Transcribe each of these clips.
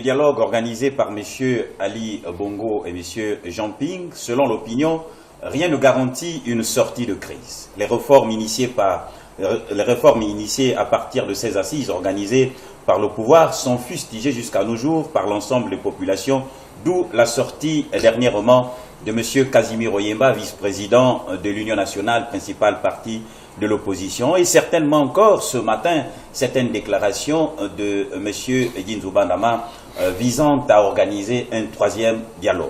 dialogue organisé par M. Ali Bongo et M. Jean Ping, selon l'opinion, rien ne garantit une sortie de crise. Les réformes initiées à partir de ces assises organisées par le pouvoir sont fustigées jusqu'à nos jours par l'ensemble des populations, d'où la sortie dernièrement de M. Casimir Oyemba, vice-président de l'Union nationale, principal parti de l'opposition, et certainement encore ce matin, certaines déclarations de M. Edinzo Bandama visant à organiser un troisième dialogue.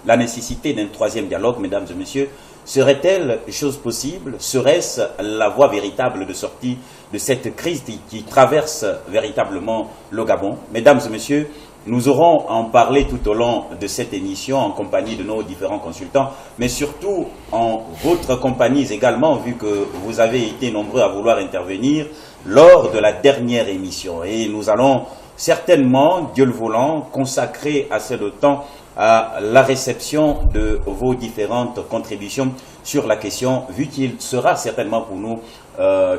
La nécessité d'un troisième dialogue, mesdames et messieurs, serait-elle chose possible? Serait-ce la voie véritable de sortie de cette crise qui traverse véritablement le Gabon? Mesdames et messieurs, nous aurons à en parler tout au long de cette émission en compagnie de nos différents consultants, mais surtout en votre compagnie également, vu que vous avez été nombreux à vouloir intervenir lors de la dernière émission. Et nous allons certainement, Dieu le voulant, consacrer assez de temps à la réception de vos différentes contributions sur la question, vu qu'il sera certainement pour nous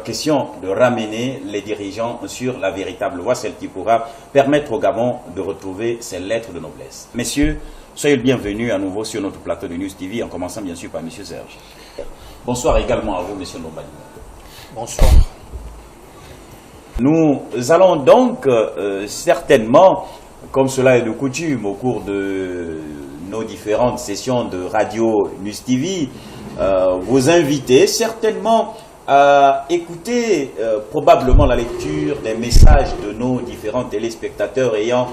question de ramener les dirigeants sur la véritable voie, celle qui pourra permettre au Gabon de retrouver ses lettres de noblesse. Messieurs, soyez le bienvenu à nouveau sur notre plateau de News TV, en commençant bien sûr par M. Serge. Bonsoir également à vous, M. Nobali. Bonsoir. Nous allons donc certainement, comme cela est de coutume au cours de nos différentes sessions de radio News TV, vous inviter certainement à écouter probablement la lecture des messages de nos différents téléspectateurs ayant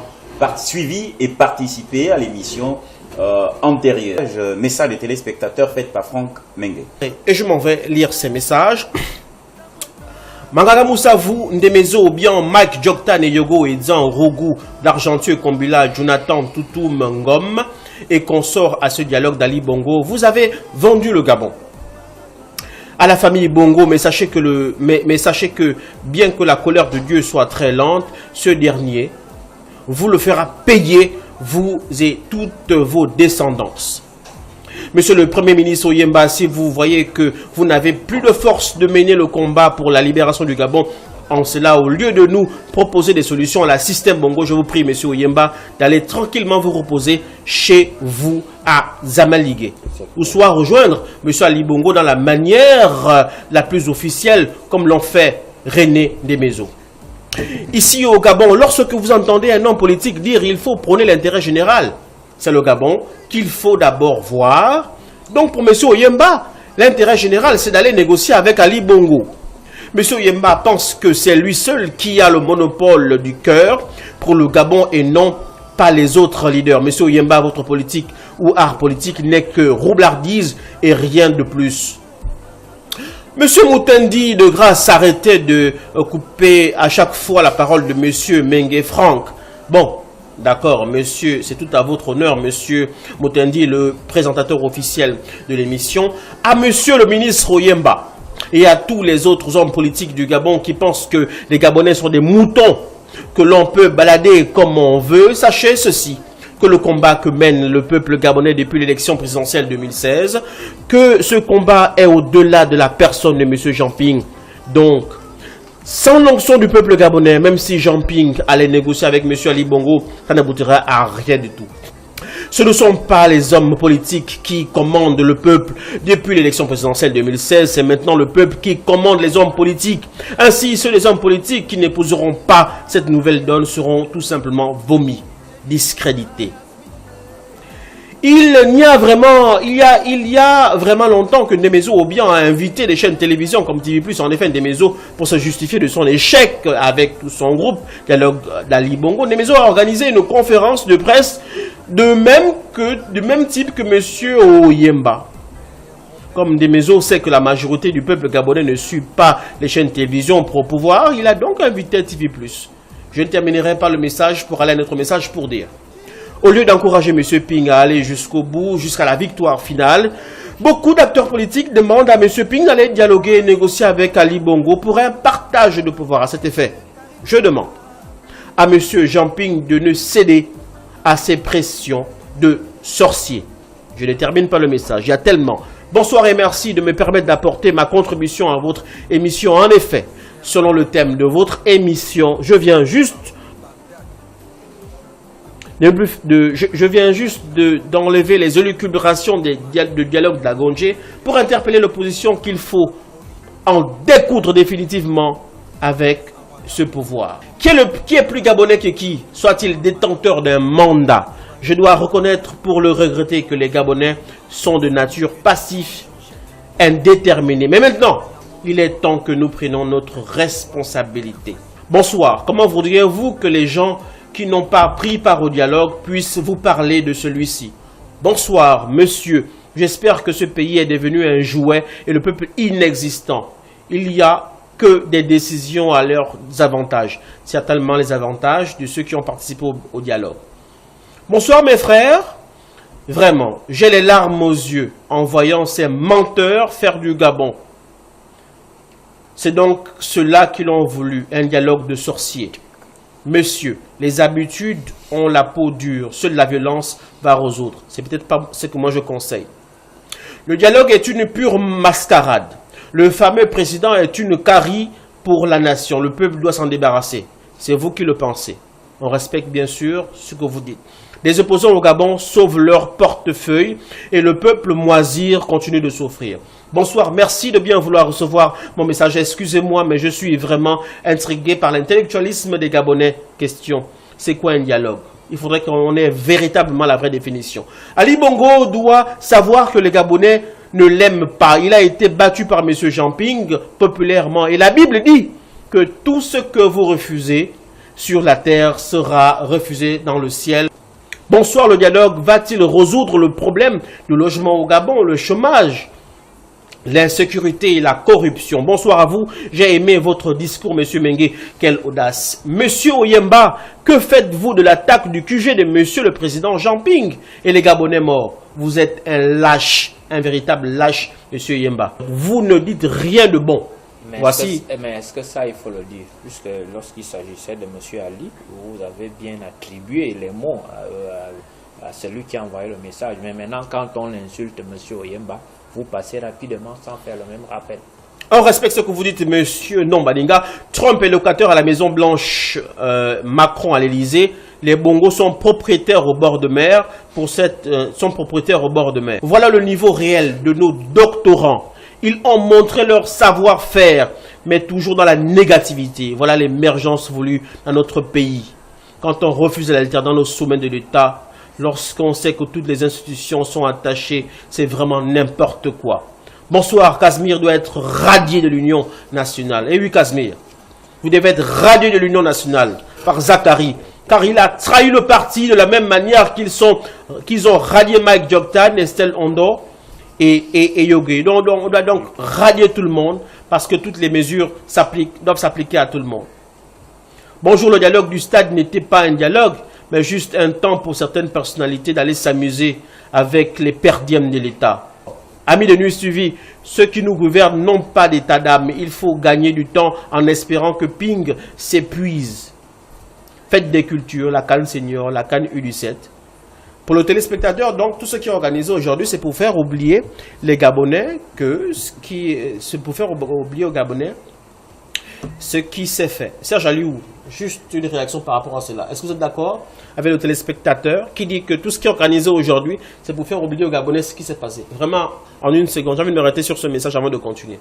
suivi et participé à l'émission antérieure. Message des téléspectateurs fait par Franck Mengue. Et je m'en vais lire ces messages. Mangala Moussavou, Ndemezo, ou bien Mike Joktan et Yogo et Zan Rougou, d'Argentieux Kombila, Jonathan Toutou Mangom et consort à ce dialogue d'Ali Bongo, vous avez vendu le Gabon à la famille Bongo, mais sachez que bien que la colère de Dieu soit très lente, ce dernier vous le fera payer, vous et toutes vos descendances. Monsieur le Premier ministre Oyemba, si vous voyez que vous n'avez plus de force de mener le combat pour la libération du Gabon, en cela, au lieu de nous proposer des solutions à la système Bongo, je vous prie, monsieur Oyemba, d'aller tranquillement vous reposer chez vous à Zamaligué. Ou soit rejoindre monsieur Ali Bongo dans la manière la plus officielle, comme l'ont fait René Demezo. Ici au Gabon, lorsque vous entendez un homme politique dire il faut prôner l'intérêt général, c'est le Gabon qu'il faut d'abord voir. Donc pour monsieur Oyemba, l'intérêt général, c'est d'aller négocier avec Ali Bongo. Monsieur Oyemba pense que c'est lui seul qui a le monopole du cœur pour le Gabon et non pas les autres leaders. Monsieur Oyemba, votre politique ou art politique n'est que roublardise et rien de plus. Monsieur Moutendi, de grâce, arrêtez de couper à chaque fois la parole de monsieur Mengue Franck. Bon, d'accord, monsieur, c'est tout à votre honneur, monsieur Moutendi, le présentateur officiel de l'émission. À monsieur le ministre Oyemba et à tous les autres hommes politiques du Gabon qui pensent que les Gabonais sont des moutons, que l'on peut balader comme on veut, sachez ceci, que le combat que mène le peuple gabonais depuis l'élection présidentielle 2016, que ce combat est au-delà de la personne de M. Jean Ping. Donc, sans l'onction du peuple gabonais, même si Jean Ping allait négocier avec M. Ali Bongo, ça n'aboutira à rien du tout. Ce ne sont pas les hommes politiques qui commandent le peuple depuis l'élection présidentielle 2016, c'est maintenant le peuple qui commande les hommes politiques. Ainsi, ceux des hommes politiques qui n'épouseront pas cette nouvelle donne seront tout simplement vomis, discrédités. Il y a vraiment longtemps que Ndemezo Obiang a invité des chaînes de télévision comme TV+, en effet Ndemezo, pour se justifier de son échec avec tout son groupe, dialogue d'Ali Bongo. Ndemezo a organisé une conférence de presse de même type que M. Oyemba. Comme Ndemezo sait que la majorité du peuple gabonais ne suit pas les chaînes de télévision pro-pouvoir, il a donc invité TV+. Je ne terminerai pas le message pour aller à notre message pour dire. Au lieu d'encourager M. Ping à aller jusqu'au bout, jusqu'à la victoire finale, beaucoup d'acteurs politiques demandent à M. Ping d'aller dialoguer et négocier avec Ali Bongo pour un partage de pouvoir. À cet effet, je demande à M. Jean Ping de ne céder à ces pressions de sorciers. Je ne termine pas le message, il y a tellement. Bonsoir et merci de me permettre d'apporter ma contribution à votre émission. En effet, selon le thème de votre émission, je viens juste Je viens juste d'enlever les élucubrations de dialogue de la Gongé pour interpeller l'opposition qu'il faut en découdre définitivement avec ce pouvoir. Qui est plus gabonais que qui? Soit-il détenteur d'un mandat? Je dois reconnaître pour le regretter que les Gabonais sont de nature passive, indéterminée. Mais maintenant, il est temps que nous prenions notre responsabilité. Bonsoir. Comment voudriez-vous que les gens qui n'ont pas pris part au dialogue puissent vous parler de celui-ci? Bonsoir, monsieur. J'espère que ce pays est devenu un jouet et le peuple inexistant. Il n'y a que des décisions à leurs avantages. Certainement les avantages de ceux qui ont participé au dialogue. Bonsoir mes frères. Vraiment, j'ai les larmes aux yeux en voyant ces menteurs faire du Gabon. C'est donc cela qu'ils ont voulu, un dialogue de sorciers. Monsieur, les habitudes ont la peau dure, seule la violence va aux autres. C'est peut-être pas ce que moi je conseille. Le dialogue est une pure mascarade. Le fameux président est une carie pour la nation. Le peuple doit s'en débarrasser. C'est vous qui le pensez. On respecte bien sûr ce que vous dites. Les opposants au Gabon sauvent leur portefeuille et le peuple moisir continue de souffrir. Bonsoir, merci de bien vouloir recevoir mon message. Excusez-moi, mais je suis vraiment intrigué par l'intellectualisme des Gabonais. Question, c'est quoi un dialogue? Il faudrait qu'on ait véritablement la vraie définition. Ali Bongo doit savoir que les Gabonais ne l'aiment pas. Il a été battu par M. Jamping populairement. Et la Bible dit que tout ce que vous refusez sur la terre sera refusé dans le ciel. Bonsoir, le dialogue va-t-il résoudre le problème du logement au Gabon, le chômage, l'insécurité et la corruption? Bonsoir à vous, j'ai aimé votre discours, monsieur Mengue, quelle audace. Monsieur Oyemba, que faites-vous de l'attaque du QG de monsieur le président Jamping et les Gabonais morts? Vous êtes un lâche, un véritable lâche, monsieur Oyemba. Vous ne dites rien de bon. Mais voici. Est-ce que ça, il faut le dire? Puisque lorsqu'il s'agissait de M. Ali, vous avez bien attribué les mots à celui qui a envoyé le message. Mais maintenant, quand on insulte M. Oyemba, vous passez rapidement sans faire le même rappel. On respecte ce que vous dites, monsieur Nombadinga. Trump est locataire à la Maison Blanche, Macron à l'Élysée. Les Bongos sont propriétaires au bord de mer. Sont propriétaires au bord de mer. Voilà le niveau réel de nos doctorants. Ils ont montré leur savoir-faire, mais toujours dans la négativité. Voilà l'émergence voulue dans notre pays. Quand on refuse l'alternance au sommet de l'État, lorsqu'on sait que toutes les institutions sont attachées, c'est vraiment n'importe quoi. Bonsoir, Casimir doit être radié de l'Union nationale. Eh oui, Casimir, vous devez être radié de l'Union nationale par Zachary, car il a trahi le parti de la même manière qu'ils ont radié Mike Joktan, Estelle Ondo et Yogé. Donc, on doit donc radier tout le monde parce que toutes les mesures doivent s'appliquer à tout le monde. Bonjour, le dialogue du stade n'était pas un dialogue, mais juste un temps pour certaines personnalités d'aller s'amuser avec les perdièmes de l'État. Amis de nuit suivis, ceux qui nous gouvernent n'ont pas d'état d'âme. Il faut gagner du temps en espérant que Ping s'épuise. Faites des cultures, la Cannes Senior, la Cannes U17. Pour le téléspectateur, donc, tout ce qui est organisé aujourd'hui, c'est pour faire oublier les Gabonais c'est pour faire oublier aux Gabonais ce qui s'est fait. Serge Aliou, juste une réaction par rapport à cela. Est-ce que vous êtes d'accord avec le téléspectateur qui dit que tout ce qui est organisé aujourd'hui, c'est pour faire oublier aux Gabonais ce qui s'est passé? Vraiment, en une seconde, j'ai envie de m'arrêter sur ce message avant de continuer.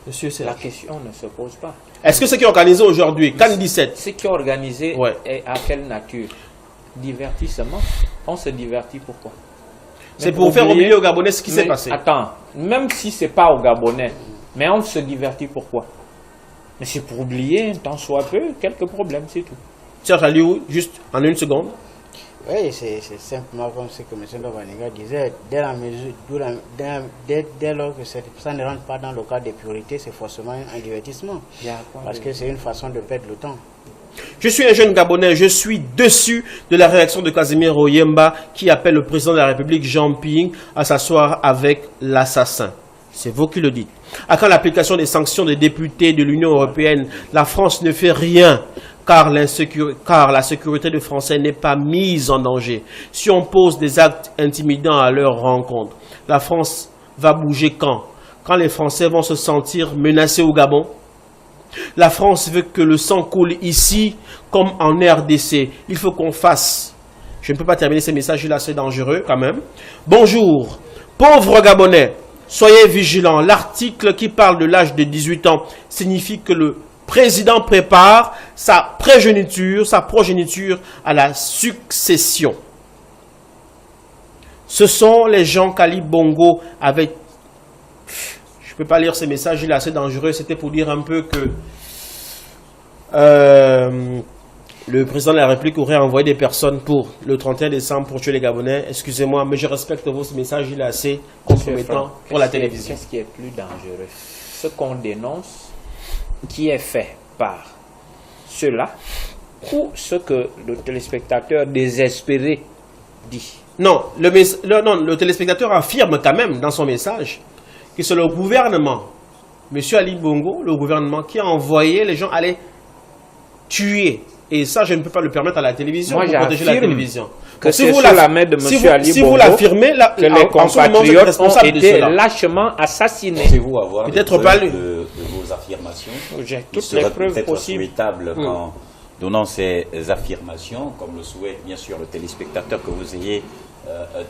Monsieur Serge. La question ne se pose pas. Est-ce que ce qui est organisé aujourd'hui, Cannes 17? Ce qui est organisé est à quelle nature? Divertissement. On se divertit pourquoi? C'est pour faire oublier aux Gabonais ce qui s'est passé. Attends, même si ce n'est pas aux Gabonais, mais on se divertit pourquoi? Mais c'est pour oublier, tant soit peu, quelques problèmes, c'est tout. Serge Aliou, juste en une seconde. Oui, c'est simplement comme ce que M. Ndobaniga disait. Dès lors que ça ne rentre pas dans le cadre des priorités, c'est forcément un divertissement. Parce que c'est une façon de perdre le temps. Je suis un jeune Gabonais, je suis déçu de la réaction de Casimir Oyemba qui appelle le président de la République, Jamping, à s'asseoir avec l'assassin. C'est vous qui le dites. À quand l'application des sanctions des députés de l'Union européenne, la France ne fait rien car la sécurité des Français n'est pas mise en danger. Si on pose des actes intimidants à leur rencontre, la France va bouger quand? Quand les Français vont se sentir menacés au Gabon? La France veut que le sang coule ici comme en RDC. Il faut qu'on fasse. Je ne peux pas terminer ces messages-là, c'est dangereux quand même. Bonjour, pauvres Gabonais, soyez vigilants. L'article qui parle de l'âge de 18 ans signifie que le président prépare sa progéniture à la succession. Ce sont les gens qu'Ali Bongo avait... Je ne peux pas lire ces messages, il est assez dangereux. C'était pour dire un peu que le président de la République aurait envoyé des personnes pour le 31 décembre pour tuer les Gabonais. Excusez-moi, mais je respecte vos messages, il est assez compromettant pour la télévision. Qu'est-ce qui est plus dangereux? Ce qu'on dénonce, qui est fait par ceux-là, ou ce que le téléspectateur désespéré dit? Non, le téléspectateur affirme quand même dans son message que c'est le gouvernement, M. Ali Bongo, le gouvernement qui a envoyé les gens aller tuer. Et ça, je ne peux pas le permettre à la télévision. Moi, pour protéger la télévision. Que si vous la main de M. Ali Bongo, vous l'affirmez, que les compatriotes ont été lâchement assassinés. Pensez-vous avoir peut-être pas de vos affirmations? J'ai toutes les preuves possibles. Souhaitable en donnant ces affirmations, comme le souhaite bien sûr le téléspectateur, que vous ayez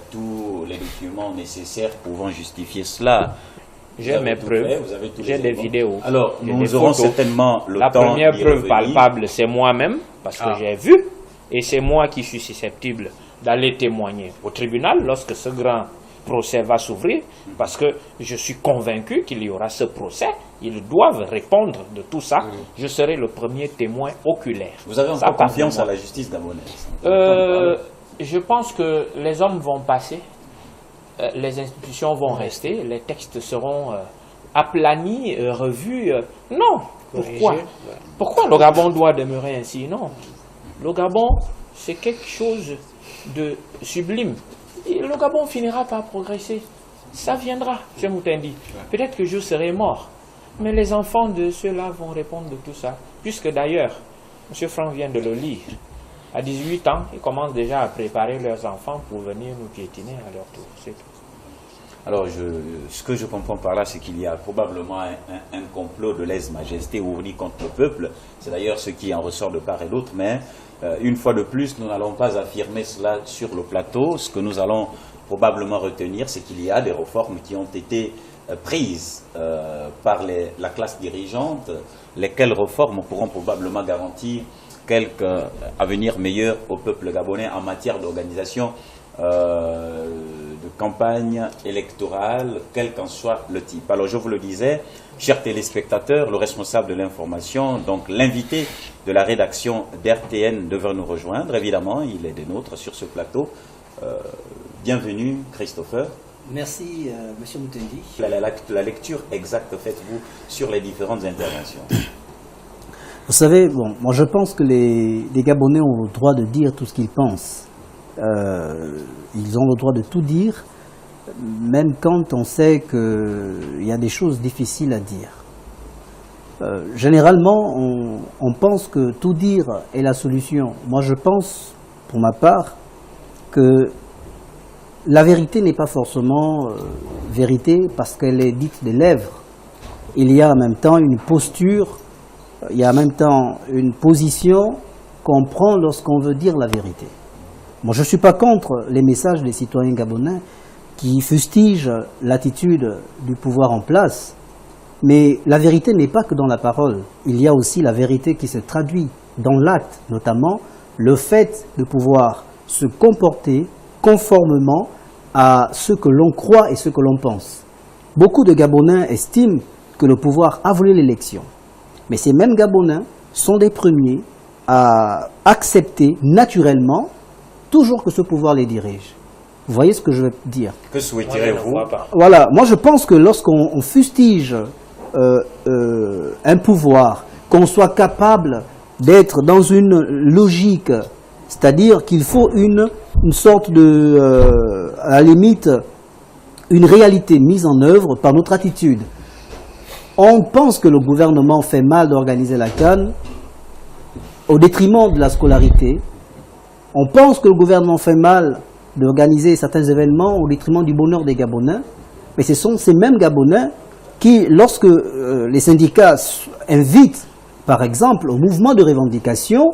tous les documents nécessaires pouvant justifier cela. J'ai mes preuves, j'ai des vidéos. Alors, nous aurons certainement le temps. La première preuve palpable, c'est moi-même, parce que j'ai vu, et c'est moi qui suis susceptible d'aller témoigner au tribunal lorsque ce grand procès va s'ouvrir, parce que je suis convaincu qu'il y aura ce procès. Ils doivent répondre de tout ça. Je serai le premier témoin oculaire. Vous avez encore confiance à la justice gabonaise? Je pense que les hommes vont passer. Les institutions vont rester, les textes seront aplanis, revus. Non. Pourquoi? Pourquoi le Gabon doit demeurer ainsi? Non. Le Gabon, c'est quelque chose de sublime. Et le Gabon finira par progresser. Ça viendra, M. Moutendi. Peut-être que je serai mort. Mais les enfants de ceux-là vont répondre de tout ça. Puisque d'ailleurs, M. Franck vient de le lire. À 18 ans, ils commencent déjà à préparer leurs enfants pour venir nous piétiner à leur tour. C'est tout. Alors, ce que je comprends par là, c'est qu'il y a probablement un complot de lèse-majesté ourdi contre le peuple. C'est d'ailleurs ce qui en ressort de part et d'autre. Mais une fois de plus, nous n'allons pas affirmer cela sur le plateau. Ce que nous allons probablement retenir, c'est qu'il y a des réformes qui ont été prises par la classe dirigeante, lesquelles réformes pourront probablement garantir quelque avenir meilleur au peuple gabonais en matière d'organisation de campagne électorale, quel qu'en soit le type. Alors je vous le disais, chers téléspectateurs, le responsable de l'information, donc l'invité de la rédaction d'RTN devrait nous rejoindre. Évidemment, il est des nôtres sur ce plateau. Bienvenue, Christopher. Merci, Monsieur Moutendi. La lecture exacte faites-vous sur les différentes interventions? Vous savez, bon, moi je pense que les Gabonais ont le droit de dire tout ce qu'ils pensent. Ils ont le droit de tout dire, même quand on sait qu'il y a des choses difficiles à dire. Généralement, on pense que tout dire est la solution. Moi je pense, pour ma part, que la vérité n'est pas forcément vérité parce qu'elle est dite des lèvres. Il y a en même temps une posture, il y a en même temps une position qu'on prend lorsqu'on veut dire la vérité. Moi, je ne suis pas contre les messages des citoyens gabonais qui fustigent l'attitude du pouvoir en place, mais la vérité n'est pas que dans la parole. Il y a aussi la vérité qui se traduit dans l'acte, notamment le fait de pouvoir se comporter conformément à ce que l'on croit et ce que l'on pense. Beaucoup de Gabonais estiment que le pouvoir a volé l'élection. Mais ces mêmes Gabonais sont des premiers à accepter naturellement toujours que ce pouvoir les dirige. Vous voyez ce que je veux dire? Que souhaiteriez-vous? Voilà, moi je pense que lorsqu'on fustige un pouvoir, qu'on soit capable d'être dans une logique, c'est-à-dire qu'il faut une sorte de, à la limite, une réalité mise en œuvre par notre attitude. On pense que le gouvernement fait mal d'organiser la CAN au détriment de la scolarité. On pense que le gouvernement fait mal d'organiser certains événements au détriment du bonheur des Gabonais. Mais ce sont ces mêmes Gabonais qui, lorsque les syndicats invitent, par exemple, au mouvement de revendication,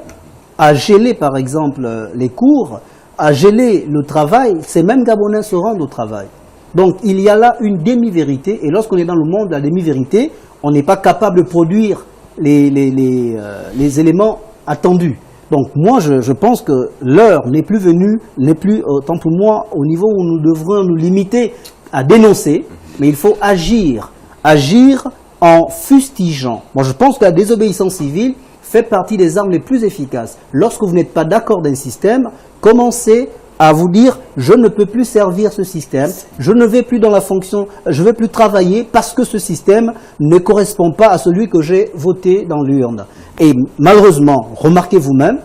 à geler, par exemple, les cours, à geler le travail, ces mêmes Gabonais se rendent au travail. Donc il y a là une demi-vérité, et lorsqu'on est dans le monde de la demi-vérité, on n'est pas capable de produire les éléments attendus. Donc moi je pense que l'heure n'est plus venue, n'est plus, autant pour moi, au niveau où nous devrons nous limiter à dénoncer, mais il faut agir en fustigeant. Moi je pense que la désobéissance civile fait partie des armes les plus efficaces. Lorsque vous n'êtes pas d'accord d'un système, commencez à vous dire je ne peux plus servir ce système, je ne vais plus dans la fonction, je ne vais plus travailler parce que ce système ne correspond pas à celui que j'ai voté dans l'urne. Et malheureusement, remarquez vous-même,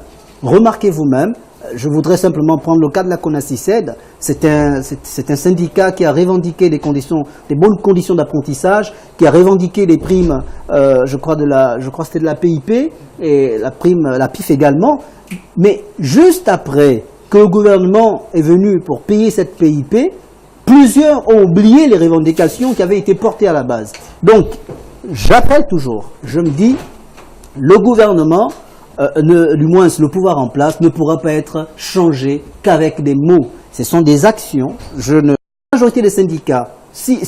je voudrais simplement prendre le cas de la CONACYCED, c'est un syndicat qui a revendiqué des bonnes conditions d'apprentissage, qui a revendiqué les primes, je crois que c'était de la PIP, et la PIF également, mais juste après que le gouvernement est venu pour payer cette PIP, plusieurs ont oublié les revendications qui avaient été portées à la base. Donc, j'appelle toujours, je me dis, le gouvernement, du moins le pouvoir en place, ne pourra pas être changé qu'avec des mots. Ce sont des actions. La majorité des syndicats, si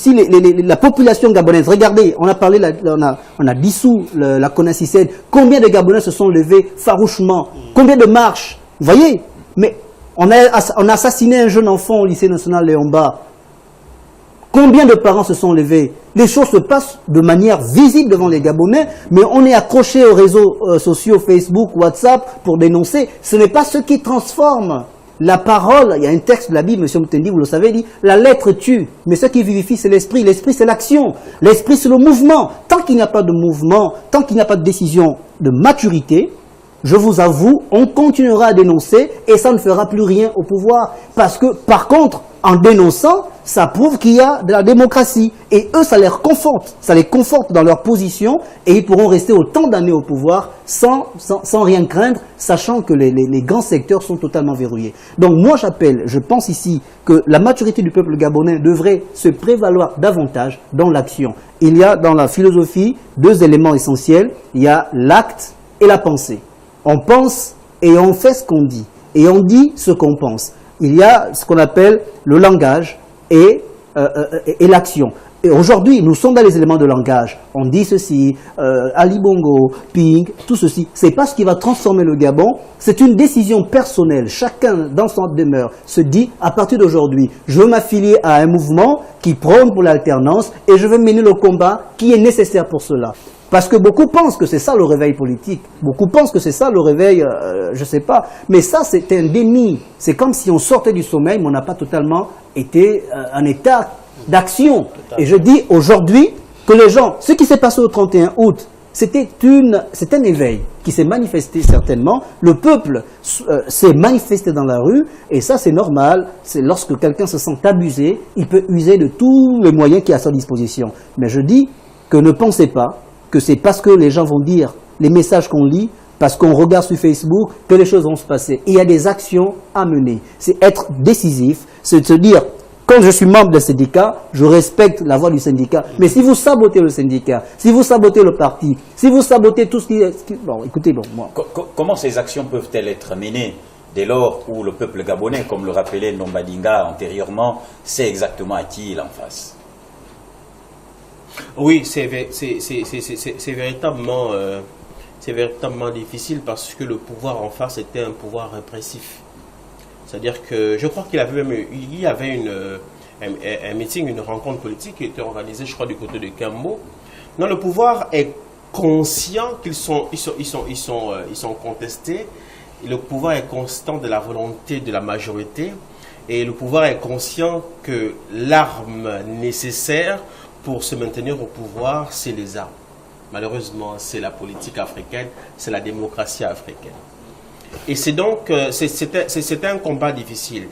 la population gabonaise, regardez, on a dissous la CONACYCED, combien de Gabonais se sont levés farouchement, combien de marches, vous voyez, mais on a assassiné un jeune enfant au lycée national Léomba. Combien de parents se sont levés? Les choses se passent de manière visible devant les Gabonais, mais on est accroché aux réseaux sociaux, Facebook, WhatsApp, pour dénoncer. Ce n'est pas ce qui transforme la parole. Il y a un texte de la Bible, M. Mutendi, vous le savez, dit « La lettre tue, mais ce qui vivifie, c'est l'esprit. L'esprit, c'est l'action. L'esprit, c'est le mouvement. » Tant qu'il n'y a pas de mouvement, tant qu'il n'y a pas de décision de maturité, je vous avoue, on continuera à dénoncer et ça ne fera plus rien au pouvoir. Parce que, par contre, en dénonçant, ça prouve qu'il y a de la démocratie. Et eux, ça les conforte dans leur position et ils pourront rester autant d'années au pouvoir sans rien craindre, sachant que les grands secteurs sont totalement verrouillés. Donc moi, je pense ici que la maturité du peuple gabonais devrait se prévaloir davantage dans l'action. Il y a dans la philosophie deux éléments essentiels. Il y a l'acte et la pensée. On pense et on fait ce qu'on dit. Et on dit ce qu'on pense. Il y a ce qu'on appelle le langage et l'action. Et aujourd'hui, nous sommes dans les éléments de langage. On dit ceci, Ali Bongo, Ping, tout ceci. C'est pas ce qui va transformer le Gabon. C'est une décision personnelle. Chacun, dans son demeure, se dit, à partir d'aujourd'hui, je veux m'affilier à un mouvement qui prône pour l'alternance et je veux mener le combat qui est nécessaire pour cela. Parce que beaucoup pensent que c'est ça le réveil politique. Beaucoup pensent que c'est ça le réveil, je ne sais pas. Mais ça, c'est un déni. C'est comme si on sortait du sommeil, mais on n'a pas totalement été en état d'action. Et je dis aujourd'hui que les gens, ce qui s'est passé au 31 août, c'est un éveil qui s'est manifesté certainement. Le peuple s'est manifesté dans la rue, et ça c'est normal. C'est lorsque quelqu'un se sent abusé, il peut user de tous les moyens qui sont à sa disposition. Mais je dis que ne pensez pas que c'est parce que les gens vont dire les messages qu'on lit, parce qu'on regarde sur Facebook, que les choses vont se passer. Il y a des actions à mener. C'est être décisif, c'est de se dire, quand je suis membre d'un syndicat, je respecte la voix du syndicat. Mais si vous sabotez le syndicat, si vous sabotez le parti, si vous sabotez tout ce qui est... Bon, écoutez, bon, moi... Comment ces actions peuvent-elles être menées dès lors où le peuple gabonais, comme le rappelait Nombadinga antérieurement, sait exactement à qui il en face? Oui, c'est véritablement difficile parce que le pouvoir en face était un pouvoir répressif. C'est-à-dire que je crois qu'il y avait un meeting, une rencontre politique qui était organisée, je crois, du côté de Kambo. Non, le pouvoir est conscient qu'ils sont contestés. Le pouvoir est constant de la volonté de la majorité. Et le pouvoir est conscient que l'arme nécessaire pour se maintenir au pouvoir, c'est les armes. Malheureusement, c'est la politique africaine, c'est la démocratie africaine. Et c'est donc, c'était un combat difficile.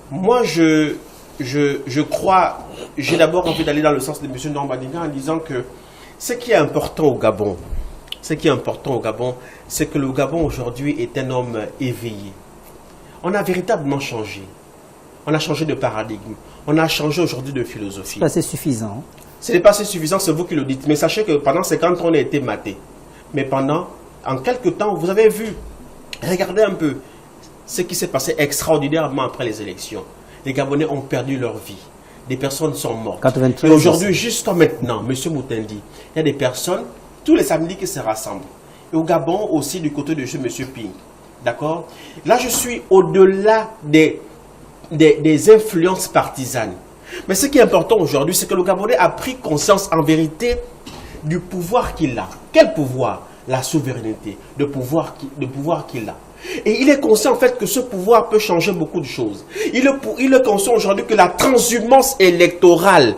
Moi, je crois, j'ai d'abord envie d'aller dans le sens de M. Nombadinga en disant que ce qui est important au Gabon, c'est que le Gabon aujourd'hui est un homme éveillé. On a véritablement changé. On a changé de paradigme. On a changé aujourd'hui de philosophie. C'est suffisant. Ce n'est pas assez suffisant, c'est vous qui le dites. Mais sachez que pendant 50 ans, on a été maté. Mais en quelques temps, vous avez vu, regardez un peu, ce qui s'est passé extraordinairement après les élections. Les Gabonais ont perdu leur vie. Des personnes sont mortes. 93, et aujourd'hui, jusqu'à maintenant, M. Moutendi, il y a des personnes, tous les samedis qui se rassemblent. Et au Gabon aussi, du côté de M. Ping. D'accord? Là, je suis au-delà des influences partisanes. Mais ce qui est important aujourd'hui, c'est que le Gabonais a pris conscience en vérité du pouvoir qu'il a. Quel pouvoir? La souveraineté, de pouvoir qu'il a. Et il est conscient en fait que ce pouvoir peut changer beaucoup de choses. Il est conscient aujourd'hui que la transhumance électorale,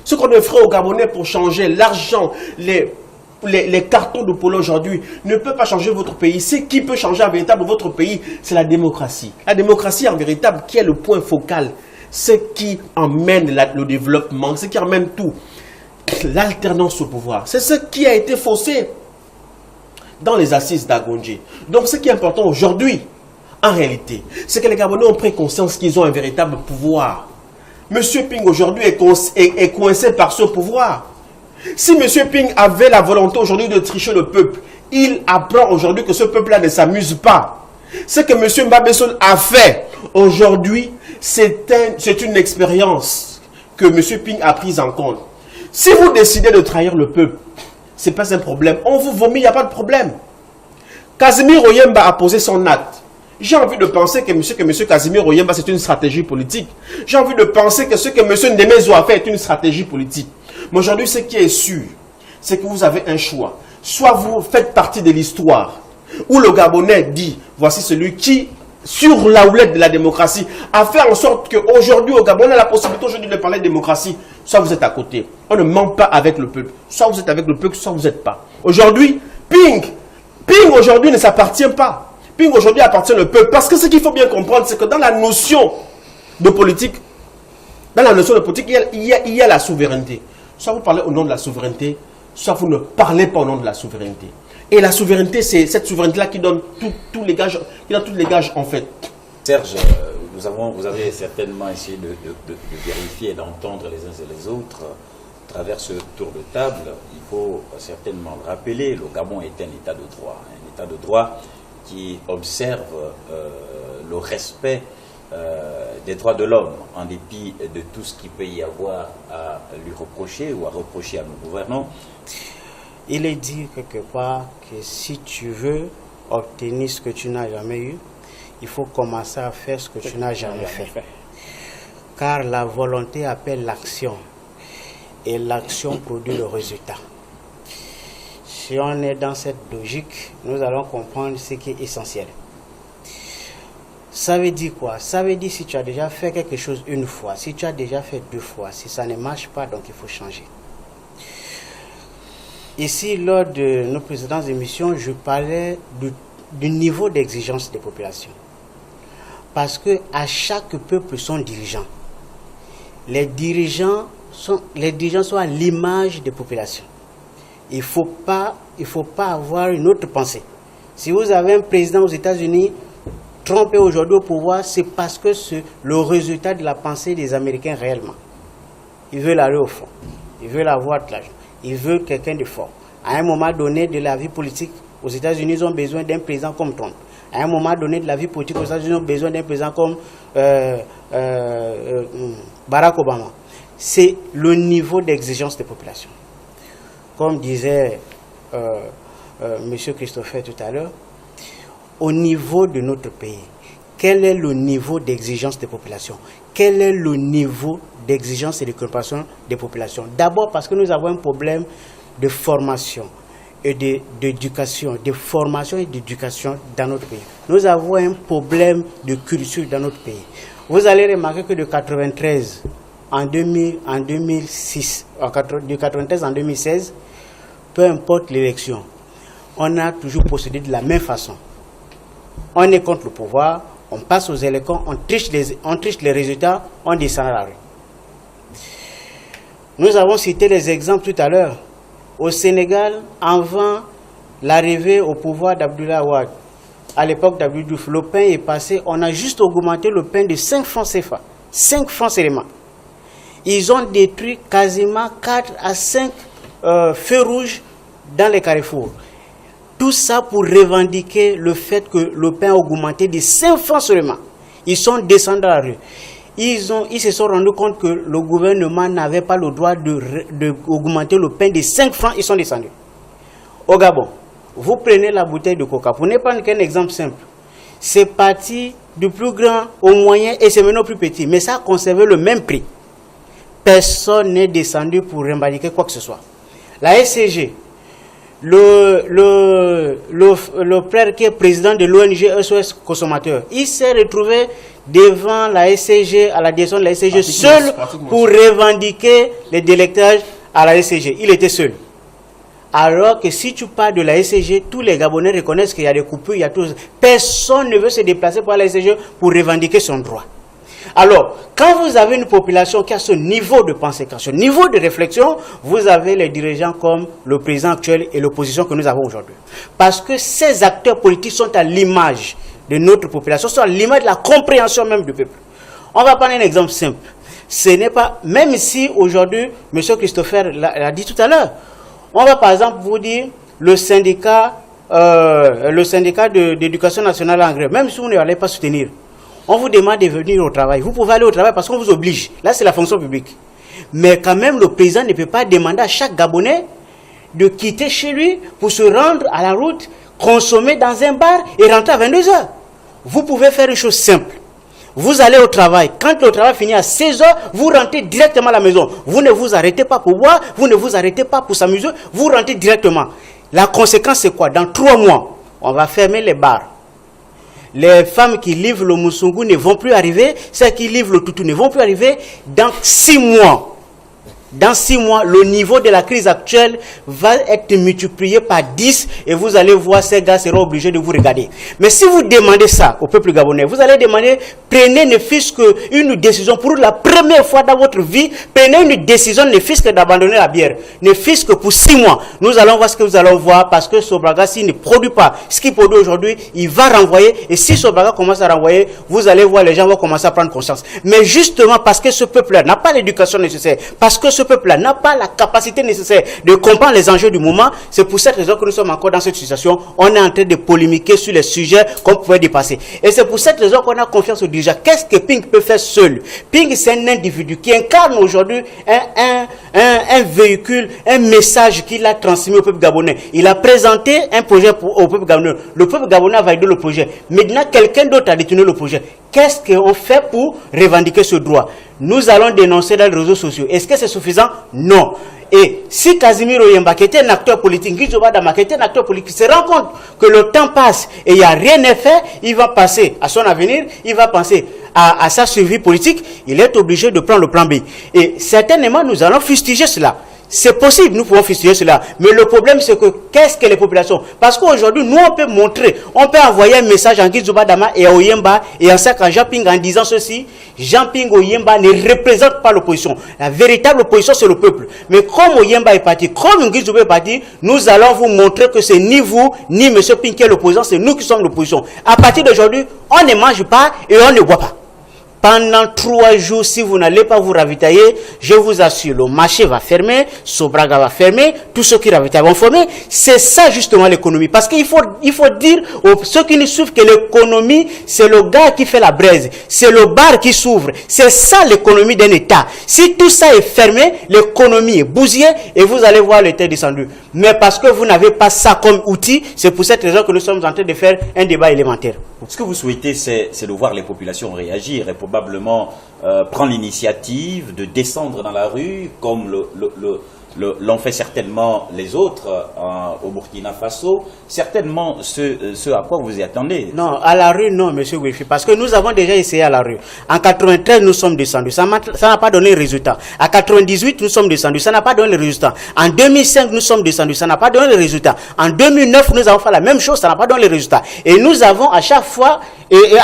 ce qu'on ferait aux Gabonais pour changer l'argent, les cartons de polo aujourd'hui, ne peut pas changer votre pays. Ce qui peut changer en véritable votre pays, c'est la démocratie. La démocratie en véritable qui est le point focal, ce qui emmène le développement, ce qui emmène tout. L'alternance au pouvoir. C'est ce qui a été faussé dans les assises d'Agondje. Donc ce qui est important aujourd'hui, en réalité, c'est que les Gabonais ont pris conscience qu'ils ont un véritable pouvoir. Monsieur Ping aujourd'hui est coincé par ce pouvoir. Si Monsieur Ping avait la volonté aujourd'hui de tricher le peuple, il apprend aujourd'hui que ce peuple-là ne s'amuse pas. Ce que Monsieur Mbabesson a fait aujourd'hui, c'est une expérience que Monsieur Ping a prise en compte. Si vous décidez de trahir le peuple, ce n'est pas un problème. On vous vomit, il n'y a pas de problème. Casimir Oyemba a posé son acte. J'ai envie de penser que M. Casimir Oyemba, c'est une stratégie politique. J'ai envie de penser que ce que M. Ndemezo a fait est une stratégie politique. Mais aujourd'hui, ce qui est sûr, c'est que vous avez un choix. Soit vous faites partie de l'histoire, où le Gabonais dit, voici celui qui, sur la houlette de la démocratie, a fait en sorte qu'aujourd'hui, au Gabon, on a la possibilité aujourd'hui de parler de démocratie. Soit vous êtes à côté. On ne ment pas avec le peuple. Soit vous êtes avec le peuple, soit vous n'êtes pas. Aujourd'hui, Ping aujourd'hui ne s'appartient pas. Ping aujourd'hui appartient au peuple. Parce que ce qu'il faut bien comprendre, c'est que dans la notion de politique, il y a la souveraineté. Soit vous parlez au nom de la souveraineté, soit vous ne parlez pas au nom de la souveraineté. Et la souveraineté, c'est cette souveraineté-là qui donne tous les gages, en fait. Serge, vous avez certainement essayé de vérifier et d'entendre les uns et les autres. À travers ce tour de table, il faut certainement le rappeler, le Gabon est un état de droit. Un état de droit qui observe le respect des droits de l'homme, en dépit de tout ce qu'il peut y avoir à lui reprocher ou à reprocher à nos gouvernants. Il est dit quelque part que si tu veux obtenir ce que tu n'as jamais eu, il faut commencer à faire ce que tu n'as jamais fait. Car la volonté appelle l'action. Et l'action produit le résultat. Si on est dans cette logique, nous allons comprendre ce qui est essentiel. Ça veut dire quoi? Ça veut dire si tu as déjà fait quelque chose une fois, si tu as déjà fait deux fois, si ça ne marche pas, donc il faut changer. Ici, lors de nos précédentes émissions, je parlais du niveau d'exigence des populations. Parce que à chaque peuple son dirigeant. Les dirigeants sont à l'image des populations. Il ne faut pas avoir une autre pensée. Si vous avez un président aux États-Unis trompé aujourd'hui au pouvoir, c'est parce que c'est le résultat de la pensée des Américains réellement. Ils veulent aller au fond. Ils veulent avoir de l'argent. Ils veulent quelqu'un de fort. À un moment donné de la vie politique, aux États-Unis, ils ont besoin d'un président comme Trump. À un moment donné de la vie politique, aux États-Unis, ils ont besoin d'un président comme Barack Obama. C'est le niveau d'exigence des populations. Comme disait M. Christopher tout à l'heure, au niveau de notre pays, quel est le niveau d'exigence des populations? Quel est le niveau d'exigence et de préoccupation des populations? D'abord parce que nous avons un problème de formation et d'éducation, de formation et d'éducation dans notre pays. Nous avons un problème de culture dans notre pays. Vous allez remarquer que de 93 en 2006, de 93 en 2016, peu importe l'élection, on a toujours procédé de la même façon. On est contre le pouvoir, on passe aux élections, on triche les résultats, on descend à la rue. Nous avons cité les exemples tout à l'heure. Au Sénégal, avant l'arrivée au pouvoir d'Abdoulaye Wade, à l'époque d'Abdou Diouf, le pain est passé, on a juste augmenté le pain de 5 francs CFA, 5 francs seulement. Ils ont détruit quasiment 4 à 5 feux rouges dans les carrefours. Tout ça pour revendiquer le fait que le pain a augmenté de 5 francs seulement. Ils sont descendus dans la rue. Ils se sont rendus compte que le gouvernement n'avait pas le droit d'augmenter le pain de 5 francs. Ils sont descendus. Au Gabon, vous prenez la bouteille de coca. Pour ne prendre qu'un exemple simple. C'est parti du plus grand au moyen et c'est maintenant plus petit. Mais ça a conservé le même prix. Personne n'est descendu pour revendiquer quoi que ce soit. La SCG, le frère qui est président de l'ONG SOS Consommateurs, il s'est retrouvé devant la SCG, à la direction de la SCG, seul pour revendiquer les délectages à la SCG. Il était seul. Alors que si tu parles de la SCG, tous les Gabonais reconnaissent qu'il y a des coupures, il y a tout. Personne ne veut se déplacer pour la SCG pour revendiquer son droit. Alors, quand vous avez une population qui a ce niveau de pensée, qui a ce niveau de réflexion, vous avez les dirigeants comme le président actuel et l'opposition que nous avons aujourd'hui. Parce que ces acteurs politiques sont à l'image de notre population, sont à l'image de la compréhension même du peuple. On va prendre un exemple simple. Ce n'est pas, même si aujourd'hui, M. Christopher l'a dit tout à l'heure, on va par exemple vous dire le syndicat d'éducation nationale en grève, même si vous ne l'allez pas soutenir. On vous demande de venir au travail. Vous pouvez aller au travail parce qu'on vous oblige. Là, c'est la fonction publique. Mais quand même, le président ne peut pas demander à chaque Gabonais de quitter chez lui pour se rendre à la route, consommer dans un bar et rentrer à 22 h. Vous pouvez faire une chose simple. Vous allez au travail. Quand le travail finit à 16 h, vous rentrez directement à la maison. Vous ne vous arrêtez pas pour boire, vous ne vous arrêtez pas pour s'amuser, vous rentrez directement. La conséquence, c'est quoi? Dans 3 mois, on va fermer les bars. Les femmes qui livrent le moussoungou ne vont plus arriver. Celles qui livrent le toutou ne vont plus arriver. Dans 6 mois, le niveau de la crise actuelle va être multiplié par 10 et vous allez voir ces gars seront obligés de vous regarder. Mais si vous demandez ça au peuple gabonais, vous allez demander, prenez ne fût-ce qu'une décision pour la première fois dans votre vie, prenez une décision ne fût-ce que d'abandonner la bière, ne fût-ce que pour 6 mois. Nous allons voir ce que vous allez voir parce que Sobraga, s'il ne produit pas ce qu'il produit aujourd'hui, il va renvoyer et si Sobraga commence à renvoyer, vous allez voir les gens vont commencer à prendre conscience. Mais justement parce que ce peuple-là n'a pas l'éducation nécessaire, parce que ce peuple-là n'a pas la capacité nécessaire de comprendre les enjeux du moment. C'est pour cette raison que nous sommes encore dans cette situation. On est en train de polémiquer sur les sujets qu'on pouvait dépasser. Et c'est pour cette raison qu'on a confiance aux dirigeants. Qu'est-ce que Ping peut faire seul? Ping, c'est un individu qui incarne aujourd'hui un véhicule, un message qu'il a transmis au peuple gabonais. Il a présenté un projet au peuple gabonais. Le peuple gabonais a validé le projet. Maintenant, quelqu'un d'autre a détenu le projet. Qu'est-ce qu'on fait pour revendiquer ce droit? Nous allons dénoncer dans les réseaux sociaux. Est-ce que c'est suffisant? Non. Et si Casimir Oyemba, qui était un acteur politique, Guizoba Dama, qui était un acteur politique, se rend compte que le temps passe et il n'y a rien à faire, il va passer à son avenir, il va penser à sa survie politique, il est obligé de prendre le plan B. Et certainement, nous allons fustiger cela. C'est possible, nous pouvons fustiger cela. Mais le problème, c'est que qu'est-ce que les populations? Parce qu'aujourd'hui, nous, on peut montrer, on peut envoyer un message en Guizoba Dama et à Oyemba et en sac à Jean Ping en disant ceci. Jean Ping Oyemba ne représente pas l'opposition. La véritable opposition, c'est le peuple. Mais comme Oyemba est parti, comme Guizoba est parti, nous allons vous montrer que c'est ni vous, ni M. Ping qui est l'opposition, c'est nous qui sommes l'opposition. À partir d'aujourd'hui, on ne mange pas et on ne boit pas. Pendant 3 jours, si vous n'allez pas vous ravitailler, je vous assure, le marché va fermer, Sobraga va fermer, tous ceux qui ravitaillent vont fermer. C'est ça justement l'économie. Parce qu'il faut dire aux ceux qui nous suivent que l'économie, c'est le gars qui fait la braise, c'est le bar qui s'ouvre. C'est ça l'économie d'un État. Si tout ça est fermé, l'économie est bousillée et vous allez voir l'État descendu. Mais parce que vous n'avez pas ça comme outil, c'est pour cette raison que nous sommes en train de faire un débat élémentaire. Ce que vous souhaitez, c'est de voir les populations réagir et probablement prendre l'initiative de descendre dans la rue, comme l'ont fait certainement les autres au Burkina Faso, certainement ce à quoi vous y attendez. Non, à la rue, non, M. Wilfried, parce que nous avons déjà essayé à la rue. En 93, nous sommes descendus, ça n'a pas donné le résultat. En 98, nous sommes descendus, ça n'a pas donné le résultat. En 2005, nous sommes descendus, ça n'a pas donné le résultat. En 2009, nous avons fait la même chose, ça n'a pas donné le résultat. Et nous avons à chaque fois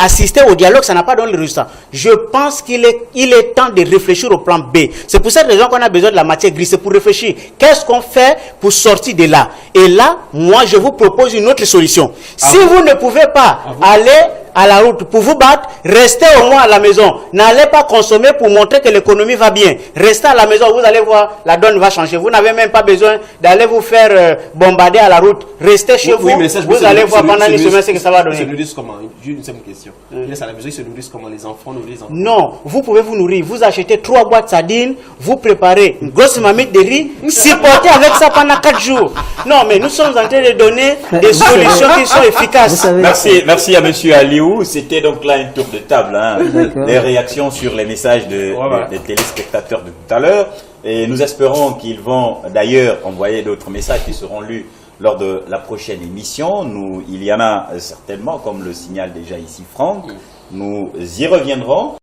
assisté au dialogue, ça n'a pas donné le résultat. Je pense qu'il est temps de réfléchir au plan B. C'est pour cette raison qu'on a besoin de la matière grise, c'est pour réfléchir. Qu'est-ce qu'on fait pour sortir de là? Et là, moi, je vous propose une autre solution. Si vous ne pouvez pas aller à la route pour vous battre, restez au moins à la maison. N'allez pas consommer pour montrer que l'économie va bien. Restez à la maison, vous allez voir, la donne va changer. Vous n'avez même pas besoin d'aller vous faire bombarder à la route. Restez chez vous, vous allez voir pendant les semaines ce que ça va donner. Ils se nourrissent comment? J'ai une simple question. Ils restent à la maison, ils se nourrissent comment? Les enfants nourrissent les enfants? Non, vous pouvez vous nourrir. Vous achetez 3 boîtes de sardines, vous préparez une grosse marmite de riz, supportez avec ça pendant 4 jours. Non, mais nous sommes en train de donner des solutions qui sont efficaces. Merci à Monsieur Aliou. C'était donc là un tour de table, hein, des réactions sur les messages des téléspectateurs de tout à l'heure. Et nous espérons qu'ils vont d'ailleurs envoyer d'autres messages qui seront lus lors de la prochaine émission. Il y en a certainement, comme le signale déjà ici Franck. Nous y reviendrons.